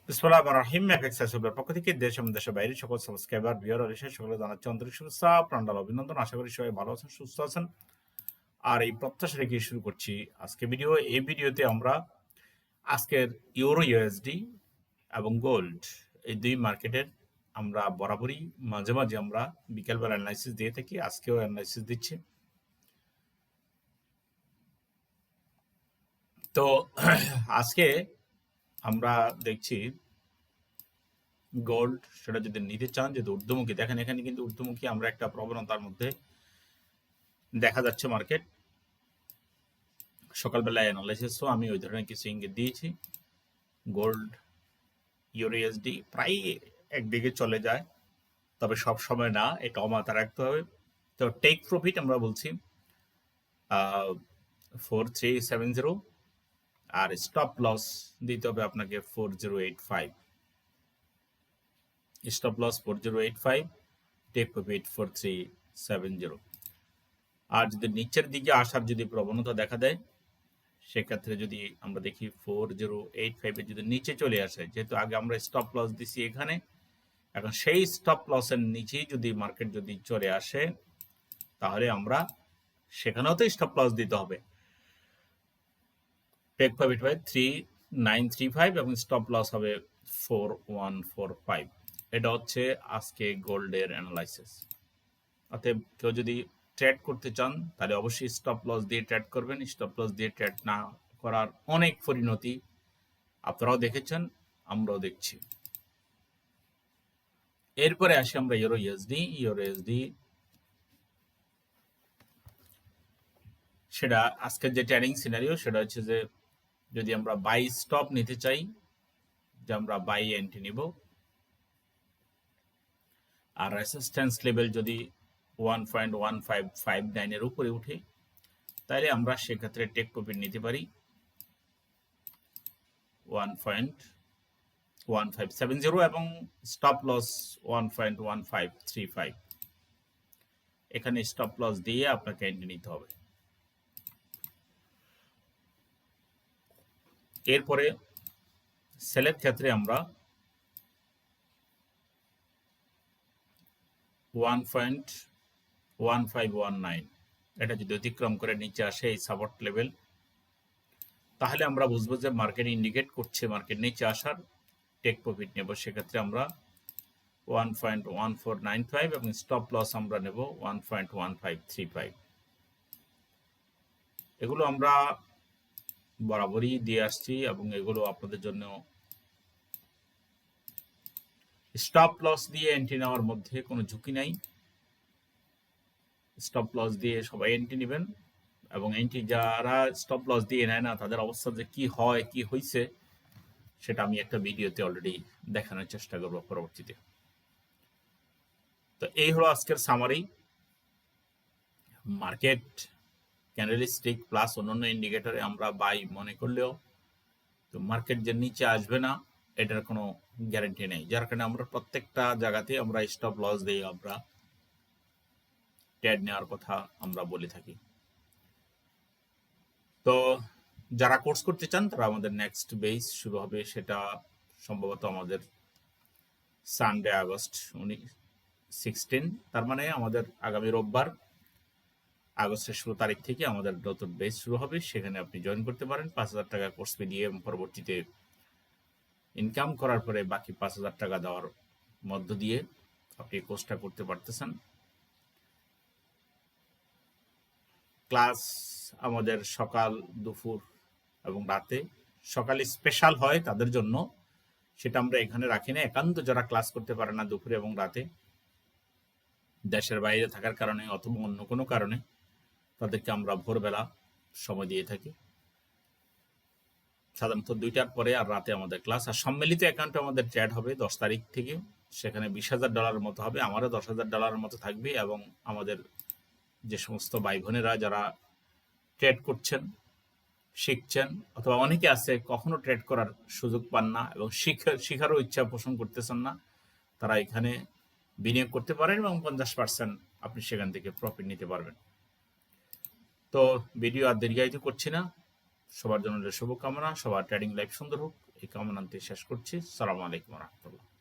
বিসমিল্লাহির রহমানির রহিম। FX cyber পক্ষ থেকে দেশ এবং দেশের বাইরে সকল সাবস্ক্রাইবার ভিউয়ার অলিশা সকলে জানাচ্ছি আন্তরিক শুভেচ্ছা, প্রাণঢাল অভিনন্দন। আশা করি সবাই ভালো আছেন, সুস্থ আছেন। আর এই প্রত্যাশা রেখে শুরু করছি আজকে ভিডিও। এই ভিডিওতে আমরা আজকের ইউরো ইউএসডি এবং গোল্ড এই দুই মার্কেটের আমরা বরাবরই মাঝে মাঝে আমরা বিকেলবেলা অ্যানালাইসিস দিয়ে থাকি, আজকেও অ্যানালাইসিস দিচ্ছি। তো আজকে আমরা দেখছি গোল্ড, সেটা যদি নিতে চান, যদি ঊর্ধ্বমুখী দেখেন, এখানে কিন্তু ঊর্ধ্বমুখী আমরা একটা প্রবণতার মধ্যে দেখা যাচ্ছে মার্কেট। সকালবেলায় অ্যানালাইসিসও আমি ওই ধরনের কিছু ইঙ্গিত দিয়েছি। গোল্ড ইউরোএসডি প্রায় একদিকে চলে যায়, তবে সব সময় না, এটা মাথায় রাখতে হবে। তো টেক প্রফিট আমরা বলছি 4370, আর স্টপ লস দিতে হবে আপনাকে 4085। Stop loss 4085, take profit 4370। আর যদি নিচের দিকে আসার যদি প্রবণতা দেখা দেয়, সেক্ষেত্রে যদি আমরা দেখি 4085 যদি নিচে চলে আসে, যেহেতু আগে আমরা স্টপ লস দিছি এখানে, এখন সেই স্টপ লসের নিচেই যদি মার্কেট যদি চলে আসে, তাহলে আমরা সেখানেও তো স্টপ লস দিতে হবে। টেক প্রফিট হয় 3935 এবং স্টপ লস হবে 4145। এটা হচ্ছে আজকে গোল্ডের অ্যানালাইসিস। অতএব কেউ যদি ট্রেড করতে চান তাহলে অবশ্যই স্টপ লস দিয়ে ট্রেড করবেন। স্টপ লস দিয়ে ট্রেড না করার অনেক পরিণতি আপনারাও দেখেছেন, আমরাও দেখছি। এরপরে আসি আমরা ইউরো ইউএসডি। সেটা আজকের যে ট্রেডিং সিনারিও, সেটা হচ্ছে যে যদি আমরা বাই স্টপ নিতে চাই, যে আমরা বাই এন্ট্রি নিব, আর রেসিস্ট্যান্স লেভেল যদি 1.1559 এর উপরে উঠে, তাহলে আমরা সেক্ষেত্রে টেক প্রফিট নিতে পারি 1.1570 এবং স্টপ লস 1.1535। এখানে স্টপ লস দিয়ে আপনাকে এন্ট্রি নিতে হবে। এরপরে সেলের ক্ষেত্রে আমরা 1.1519 এটা যদি অতিক্রম করে নিচে আসে এই সাপোর্ট লেভেল, তাহলে আমরা বুঝবো যে মার্কেট ইন্ডিকেট করছে মার্কেট নিচে আসার, টেক প্রফিট নেব। সেক্ষেত্রে আমরা 1.1495 এবং স্টপ লস আমরা নেব 1.1535। এগুলো আমরা বরাবরই দিয়ে আসছি এবং এগুলো আপনাদের জন্য স্টপ লস দিয়ে এন্ট্রি নেওয়ার মধ্যে কোনো ঝুঁকি নাই। স্টপ লস দিয়ে সবাই এন্ট্রি নেবেন, এবং এন্ট্রি যারা স্টপ লস দিয়ে নেয় না, তাদের অবস্থা যে কি হয়, কি হয়েছে, সেটা আমি একটা ভিডিওতে অলরেডি দেখানোর চেষ্টা করবো পরবর্তীতে। তো এই হলো আজকের সামারি। মার্কেট ক্যান্ডেলস্টিক প্লাস অন্যান্য ইন্ডিকেটরে আমরা বাই মনে করলেও তো মার্কেট যে নিচে আসবে না এটার কোনো গ্যারান্টি নেই, যার কারণে আমরা প্রত্যেকটা জায়গাতে আমরা স্টপ লস দিয়ে আমরা ট্রেড নেওয়ার কথা আমরা বলে থাকি। তো যারা কোর্স করতে চান তারা আমাদের নেক্সট বেস শুরু হবে, সেটা সম্ভবত আমাদের সানডে আগস্ট 16, তার মানে আমাদের আগামী রোববার আগস্টের 16 তারিখ থেকে আমাদের নতুন বেস শুরু হবে। সেখানে আপনি জয়েন করতে পারেন 5,000 টাকা কোর্স ফি দিয়ে, এবং পরবর্তীতে ইনকাম করার পরে বাকি 5,000 টাকা দেওয়ার মধ্য দিয়ে আপনি কোর্সটা করতে পারতেছেন। ক্লাস আমাদের সকাল, দুপুর এবং রাতে। সকালে স্পেশাল হয় তাদের জন্য, সেটা আমরা এখানে রাখি না। একান্ত যারা ক্লাস করতে পারে না দুপুরে এবং রাতে, দেশের বাইরে থাকার কারণে অথবা অন্য কোনো কারণে, তাদেরকে আমরা ভোরবেলা সময় দিয়ে থাকি, সাধারণত 2টার পরে, আর রাতে আমাদের ক্লাস। আর সম্মিলিত অ্যাকাউন্টে আমাদের ট্রেড হবে 10 তারিখ থেকে, সেখানে $20,000 মতো হবে, আমারও $10,000 মতো থাকবে। এবং আমাদের যে সমস্ত ভাই বোনেরা যারা ট্রেড করছেন, শিখছেন, অথবা অনেকে আছে কখনো ট্রেড করার সুযোগ পান না এবং শিখারও ইচ্ছা পোষণ করতেছেন না, তারা এখানে বিনিয়োগ করতে পারেন এবং 50% আপনি সেখান থেকে প্রফিট নিতে পারবেন। তো ভিডিও আর দীর্ঘায়িত করছি না, সবার জন্য শুভকামনা, সবার ট্রেডিং লাইফ সুন্দর হোক, এই কামনান্তে শেষ করছি। সালামু আলাইকুম রহমতুল্লাহ।